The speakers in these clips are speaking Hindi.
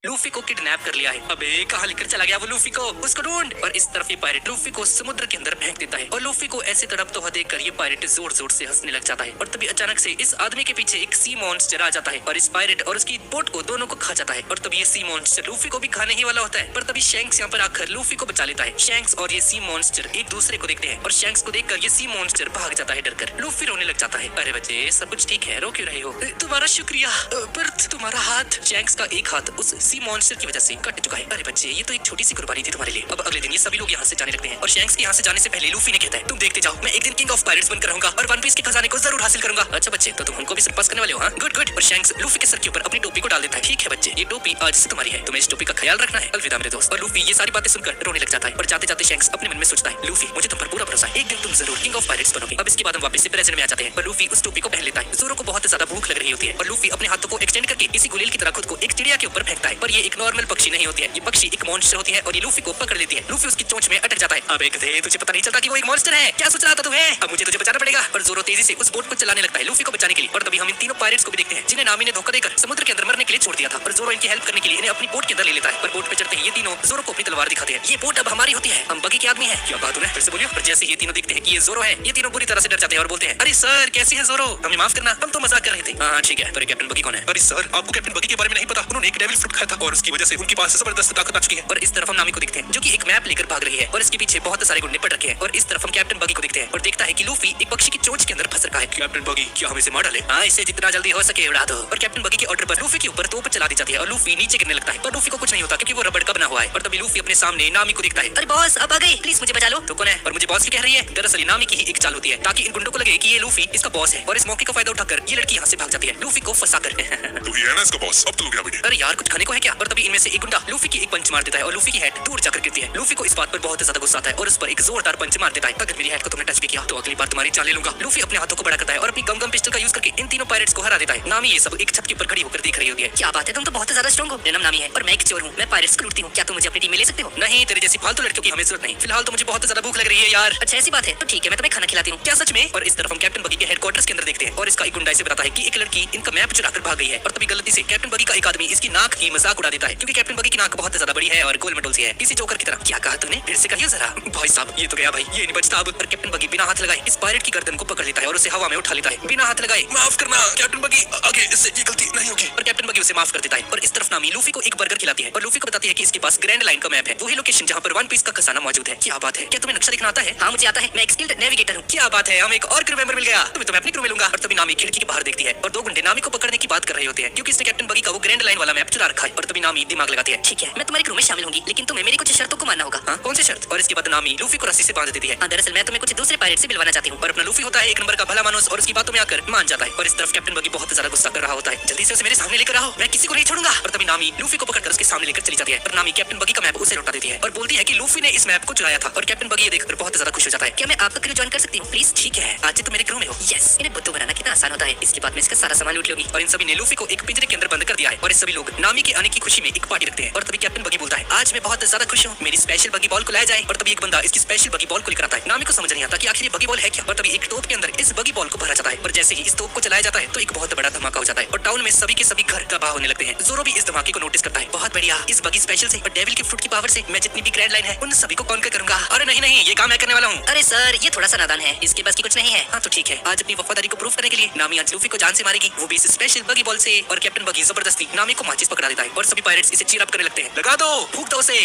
लूफी को किडनैप कर लिया है। अबे कहाँ लेकर चला गया वो लूफी को, उसको ढूंढ। और इस तरफ ये पायरेट लूफी को समुद्र के अंदर फेंक देता है और लूफी को ऐसे तड़पता हुआ देखकर ये पायरेट जोर जोर से हंसने लग जाता है। और तभी अचानक से इस आदमी के पीछे एक सी मॉन्स्टर आ जाता है और इस पायरेट और उसकी बोट को दोनों को खा जाता है। और तभी ये सी मॉन्स्टर लूफी को भी खाने ही वाला होता है, पर तभी शैंक्स यहाँ पर आकर लूफी को बचा लेता है। शैंक्स और ये सी मॉन्स्टर एक दूसरे को देखते हैं और शैंक्स को देखकर ये सी मॉन्स्टर भाग जाता है डरकर। लूफी रोने लग जाता है। अरे बच्चे सब कुछ ठीक है, रो क्यों रहे हो? तुम्हारा शुक्रिया, पर तुम्हारा हाथ। शैंक्स का एक हाथ उस सी मॉन्स्टर की वजह से कट चुका है। अरे बच्चे ये तो एक छोटी सी कुर्बानी थी तुम्हारे लिए। अब अगले दिन ये सभी लोग यहाँ से जाने लगते हैं और शैंक्स के यहाँ से जाने से पहले लूफी ने कहता है तुम देखते जाओ, मैं एक दिन किंग ऑफ पायरेट्स बनकर रहूंगा और वन पीस के खजाने को जरूर हासिल करूंगा। अच्छा बच्चे तो तुम उनको भी सरपास करने वाले हो? हाँ गुड गुड। और शैंक्स लूफी के सर के ऊपर अपनी टोपी को डाल देता है। ठीक है बच्चे ये टोपी आज से तुम्हारी है, तुम्हें इस टोपी का ख्याल रखना है। अलविदा मेरे दोस्त। और लूफी ये सारी बातें सुनकर रोने लग जाता है और जाते जाते शैंक्स अपने मन में सोचता है लूफी मुझे तुम पर पूरा भरोसा है, एक दिन तुम जरूर किंग ऑफ पायरेट्स बनोगे। अब इसके बाद हम वापस से प्रेजेंट में आ जाते हैं और लूफी उस टोपी को पहन लेता है। जोरो को बहुत ज्यादा भूख लग रही होती है और लूफी अपने हाथों को एक्सटेंड करके किसी गुलेल की तरह खुद को एक चिड़िया के ऊपर फेंकता है। पर ये एक नॉर्मल पक्षी नहीं होती है, ये पक्षी एक मॉन्स्टर होती है और ये लूफी को पकड़ लेती है। लूफी उसकी चोंच में अटक जाता है। अबे गधे तुझे पता नहीं चलता कि वो एक मॉन्स्टर है? क्या सोच रहा था तुम्हें? अब मुझे तुझे बचाना पड़ेगा। और जोरो तेजी से उस बोट को चलाने लगता है लूफी को बचाने के लिए। और तभी हम इन तीनों पायरेट्स को भी देखते हैं जिन्हें नामी ने धोखा देकर समुद्र के अंदर मरने के लिए छोड़ दिया था। और जोरो इनकी हेल्प करने के लिए इन्हें अपनी बोट के अंदर ले लेता है। पर बोट पे चढ़ते ही ये तीनों जोरो को अपनी तलवार दिखाते हैं। ये बोट अब हमारी होती है, हम बगी के आदमी है। क्या बात है? फिर से बोलियो। पर जैसे ये तीनों देखते हैं कि ये जोरो है, ये तीनों बुरी तरह से डर जाते हैं और बोलते हैं अरे सर कैसी है जोरो, हमें माफ करना, हम तो मजाक कर रहे थे। हाँ ठीक है, पर कैप्टन बगी कौन है? अरे सर आपको कैप्टन बगी के बारे में नहीं पता, उन्होंने एक डेविल फ्रूट खाया था और उसकी वजह से उनके पास जबरदस्त ताकत आ चुकी है। और इस तरफ हम नामी को देखते हैं जो कि एक मैप लेकर भाग रही है और इसके पीछे बहुत सारे गुंडे पड़ रखे हैं। और इस तरफ हम कैप्टन बगी को देखते हैं और देखता है कि लूफी एक पक्षी की चोंच के अंदर फंस रखा है। कैप्टन बगी क्या हम इसे मार डाले? हाँ इसे जितना जल्दी हो सके उड़ा दो। और कैप्टन बगी के ऑर्डर पर लूफी के ऊपर तोप चला दी जाती है और लूफी नीचे गिरने लगता है। पर लूफी को कुछ नहीं होता क्योंकि वो रबड़ का बना हुआ है। और तभी लूफी अपने सामने नामी को देखता है। अरे बॉस अब आ गए, प्लीज मुझे बचा लो। तो कौन है और मुझे बॉस क्यों कह रही है? दरअसल नामी की ही एक चाल होती है ताकि इन गुंडों को लगे कि ये लूफी इसका बॉस है और इस मौके का फायदा उठाकर ये लड़की यहाँ से भाग जाती है लूफी को फंसाकर। तो ये है ना इसका बॉस, अब तो हो गया बेटे। अरे यार कुछ खाने को है क्या? और तभी इनमें से एक गुंडा लूफी की एक पंच मार देता है और लूफी की हेड दूर जाकर गिरती है। लूफी को इस बात पर बहुत ज्यादा गुस्सा आता है और उस पर एक जोरदार पंच मार देता है। अगर मेरी हेड को तुमने टच भी किया तो अगली बार तुम्हारी जान ले लूंगा। लूफी अपने हाथों को बड़ा करता है और अपनी गम पिस्टल का यूज करके इन तीनों पायरेट्स को हरा देता है। नामी ये सब एक छत के ऊपर खड़ी होकर देख रही होती है। क्या बात है, तुम तो बहुत ज्यादा स्ट्रांग हो। मेरा नाम नामी है और मैं एक चोर हूँ, मैं पायरेट्स को लूटती हूँ। क्या तुम मुझे अपनी टीम में ले सकते हो? नहीं तेरे जैसी फालतू लड़कियों की हमें जरूरत नहीं, फिलहाल तो मुझे बहुत ज्यादा भूख लग रही है यार। अच्छा ऐसी बात है तो ठीक है, मैं तुम्हें खाना खिलाती हूँ। क्या सच में? और इस तरफ हम कैप्टन बगी के हेडक्वार्टर्स के अंदर देखते हैं और इसका एक गुंडा इसे बताता है कि एक लड़की इनका मैप चुराकर भाग गई है। और तभी गलती से कैप्टन बगी का एक आदमी इसकी नाक की मजाक उड़ा देता है क्योंकि कैप्टन बगी की नाक बहुत ज्यादा बड़ी है और गोल मटोल सी है, किसी जोकर की तरह। क्या कहा तूने? फिर से कहिए जरा। भाई साहब ये तो गया भाई, ये नहीं बचता अब। और कैप्टन बगी बिना हाथ लगाए इस पायरेट की गर्दन को पकड़ लेता है और उसे हवा में उठा लेता है बिना हाथ लगाए। माफ करना कैप्टन बगी, आगे इससे ये गलती नहीं होगी। और कैप्टन बगी उसे माफ कर देता है। और इस तरफ नामी लूफी को एक बर्गर खिलाती है और लूफी को बताती है कि इसके पास ग्रैंड लाइन का मैप है, वही लोकेशन जहाँ पर वन पीस का खजाना मौजूद है। क्या बात है, क्या तुम्हें नक्शा दिखना आता है? हाँ मुझे आता है, मैं एक स्किल्ड नेविगेटर हूँ। क्या बात है, हम एक और क्रू मेंबर मिल गया। तुम्हें तो मैं अपनी क्रू मिलूंगा। और तभी नामी खिड़की के बाहर देखती है और दो गुंडे नामी को पकड़ने की बात कर रहे होते हैं क्योंकि इसने कैप्टन बगी का वो ग्रैंड लाइन वाला मैप चुरा रखा है। और तभी नामी दिमाग लगाती है ठीक है मैं तुम्हारी क्रू में शामिल होंगी, लेकिन तुम्हें मेरी कुछ शर्तों को मानना होगा। हाँ कौन सी शर्त? और इसके बाद नामी लूफी को रस्सी से बांध देती है। दरअसल मैं तुम्हें कुछ दूसरे पायरेट से मिलवाना चाहती हूँ। और अपना लूफी होता है एक नंबर का भला मानुस और उसकी बातों में आकर मान जाता है। और इस तरफ कैप्टन बगी बहुत ज्यादा गुस्सा कर रहा होता है, जल्दी से उसे मेरे सामने लेकर आओ, मैं किसी को नहीं छोड़ूंगा। और तभी नामी लूफी को पकड़कर उसके सामने लेकर चली जाती है और नामी कैप्टन बगी का मैप उसे लौटा देती है और बोलती है कि लूफी ने इस मैप को चुराया था। और कैप्टन बगी ये देखकर बहुत ज्यादा खुश हो जाता है। क्या मैं आपका क्रू ज्वाइन कर सकती हूँ प्लीज? ठीक है आज से तुम मेरे क्रू में हो। यस, इन्हें बुद्धू बनाना कितना आसान होता है। इसके बाद मैं इसका सारा सामान लूट लूंगी। और इन सभी ने लूफी को एक पिंजरे के अंदर बंद कर दिया है और इस सभी लोग नामी के आने की खुशी में एक पार्टी रखते हैं। और तभी कैप्टन बगी बोलता है आज मैं बहुत ज्यादा खुश हूँ, मेरी स्पेशल बगी बॉल को लाया जाए। और तभी एक बंदा इसकी स्पेशल बगी बॉल को लेकर आता है। नामी को समझ नहीं आता कि आखिर ये बगी बॉल है क्या। और तभी एक तोप के अंदर इस बगी बॉल को भरा जाता है और जैसे ही इस तोप को चलाया जाता है तो एक बहुत बड़ा धमाका हो जाता है और टाउन में सभी के सभी घर तबाह होने लगते हैं। जोरो भी इस धमाके को नोटिस करता है। बहुत बढ़िया, इस बगी स्पेशल से और डेविल के फ्रूट की पावर से मैं जितनी भी ग्रैंड लाइन है उन सभी को कॉन्कर करूंगा। अरे नहीं नहीं ये काम मैं करने वाला हूँ। अरे सर ये थोड़ा सा नादान है, इसके बस की कुछ नहीं है। हाँ तो ठीक है, आज अपनी वफादारी को प्रूफ करने के लिए नामी आज लूफी को जान से मारेगी, वो भी इस स्पेशल बगी बॉल से। और कैप्टन बगी जबरदस्ती नामी को माचिस पकड़ा देता है और सभी पायरेट्स इसे चीयर अप करने लगते हैं। लगा दो, फूंक दो उसे।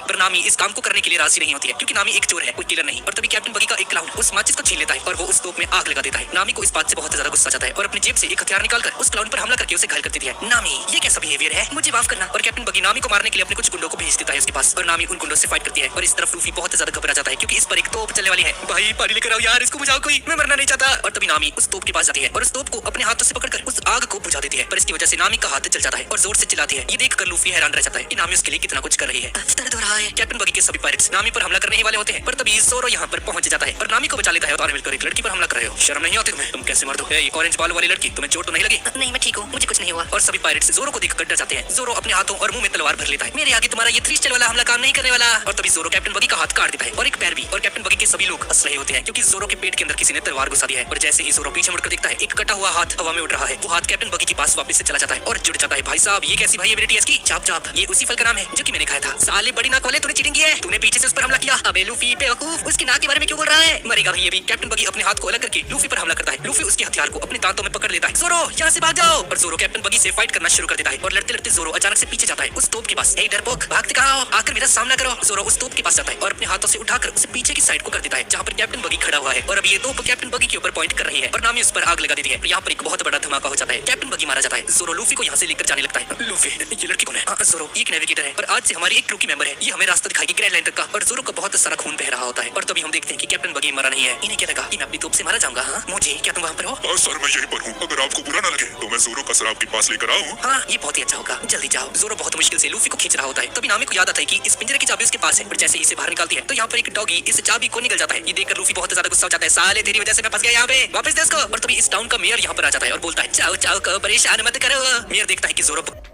पर नामी इस काम को करने के लिए राजी नहीं होती है क्योंकि नामी एक चोर है, कोई किलर नहीं। और तभी कैप्टन बगी का एक क्लाउन उस माचिस को छीन लेता है और वो उस तोप में आग लगा देता है। नामी को इस बात से बहुत ज्यादा गुस्सा आता है और अपनी जेब से एक हथियार निकालकर उस क्लाउन पर हमला करके उसे घायल कर देती है। नामी ये कैसा बिहेवियर है, मुझे माफ करना। और कैप्टन बगी नामी को मारने के लिए अपने कुछ गुंडों को भेज देता है उसके पास और नामी उन गुंडों से फाइट करती है। और इस तरफ लूफी बहुत ज्यादा घबरा जाता है क्योंकि इस पर एक तोप चलने वाली है। भाई पानी लेकर आओ यार, इसको बुझाओ कोई, मैं मरना नहीं चाहता। और तभी नामी उस तोप के पास जाती है और उस तोप को अपने हाथों से पकड़कर उस आग को बुझा देती है। पर इसकी वजह से नामी का हाथ जल जाता है और जोर से चिल्लाती है। ये देखकर लूफी हैरान रह जाता है कि नामी उसके लिए कितना कुछ कर रही है। दर्द हो रहा है। कैप्टन बगी के सभी पायरेट्स नामी पर हमला करने ही वाले होते हैं पर तभी जोरो यहाँ पर पहुंच जाता है और नामी को बचा लेता है। और मिलकर एक लड़की पर हमला कर रहे हो, शर्म नहीं आती तुम्हें? तुम कैसे मर दो? ऑरेंज बाल वाली लड़की, तुम्हें चोट तो नहीं लगी? नहीं मैं ठीक हूँ, मुझे कुछ नहीं हुआ। और सभी पायरेट्स जोरो को देखकर डर जाते हैं। जोरो अपने हाथों और मुंह में तलवार भर लेता है। मेरे आगे तुम्हारा ये 3 स्टाइल वाला हमला काम नहीं करने वाला। और तभी जोरो कैप्टन बगी का हाथ काट देता है और एक पैर भी। और कैप्टन बगी के सभी लोग हंस रहे होते हैं क्योंकि जोरो के पेट के अंदर किसी ने तलवार घुसा दिया है। और जैसे ही जोरो पीछे मुड़कर देखता है एक कटा हुआ हाथ हवा में उड़ रहा है। वो हाथ कैप्टन बगी के पास वापस से चला जाता है और जुड़ जाता है। भाई साहब ये कैसी भाई एबिलिटी की? चाप चाप, ये उसी फल का नाम है जो कि मैंने खाया था। साले बड़ी नाक वाले, तूने चीटिंग की है, तूने पीछे से उस पर हमला किया। अबे लूफी बेवकूफ, उसकी नाक के बारे में क्यों बोल रहा है? मरेगा भाई अभी। कैप्टन बगी अपने हाथ को अलग करके लूफी पर हमला करता है। लूफी उसके हथियार को अपने दांतों में पकड़ लेता है। जोरो यहाँ से भाग जाओ। और जोरो कैप्टन बगी से फाइट करना शुरू कर देता है और लड़ते लड़ते जोरो अचानक से पीछे जाता है उस तोप के पास। ए डरपोक, भागते कहाँ हो? आकर मेरा सामना करो। जोरो उस तोप के पास जाता है और अपने हाथों से उठाकर उसे पीछे की साइड को कर देता है जहाँ पर कैप्टन बगी खड़ा हुआ है। और अब ये तोप कैप्टन बगी के ऊपर पॉइंट कर रही है और नामी उस पर आग लगा देती है। यहाँ पर एक बहुत बड़ा धमाका हो जाता है। कैप्टन बगी मारा जाता है। जोरो लूफी को यहाँ से लेकर जाने लगता है। लूफी, ये लड़की कौन है? जोरो, ये एक नेविगेटर है और आज से हमारी एक क्रू की मेंबर है। ये हमें रास्ता दिखाएगी ग्रैंड लाइन तक का। और जोरो का बहुत सारा खून बह रहा होता है और तभी हम देखते हैं कि कैप्टन बगी मरा नहीं है। इन्हें क्या लगा कि मैं अपनी तोप से मारा जाऊंगा? हाँ मुझे क्या, तुम वहाँ पर हो? हाँ सर, मैं यहीं पर हूँ। अगर आपको बुरा ना लगे तो मैं जोरो का सर आपके पास लेकर आऊँ। हाँ ये बहुत ही अच्छा होगा, जल्दी जाओ। जोरो बहुत मुश्किल से लूफी को खींच रहा होता है। तभी नामी को याद आता है कि इस पिंजरे की चाबी उसके पास है। और जैसे ही इसे बाहर निकालती है तो यहाँ पर एक डॉगी इस चाबी को निकल जाता है। ये देखकर लूफी बहुत ज्यादा गुस्सा हो जाता है। साले तेरी वजह से मैं फंस गया यहाँ पे, वापस दे इसको। और तभी इस टाउन का मेयर यहाँ पर आ जाता है और बोलता है, चाओ चाओ को परेशान मत करो। मेयर देखता है कि जोरो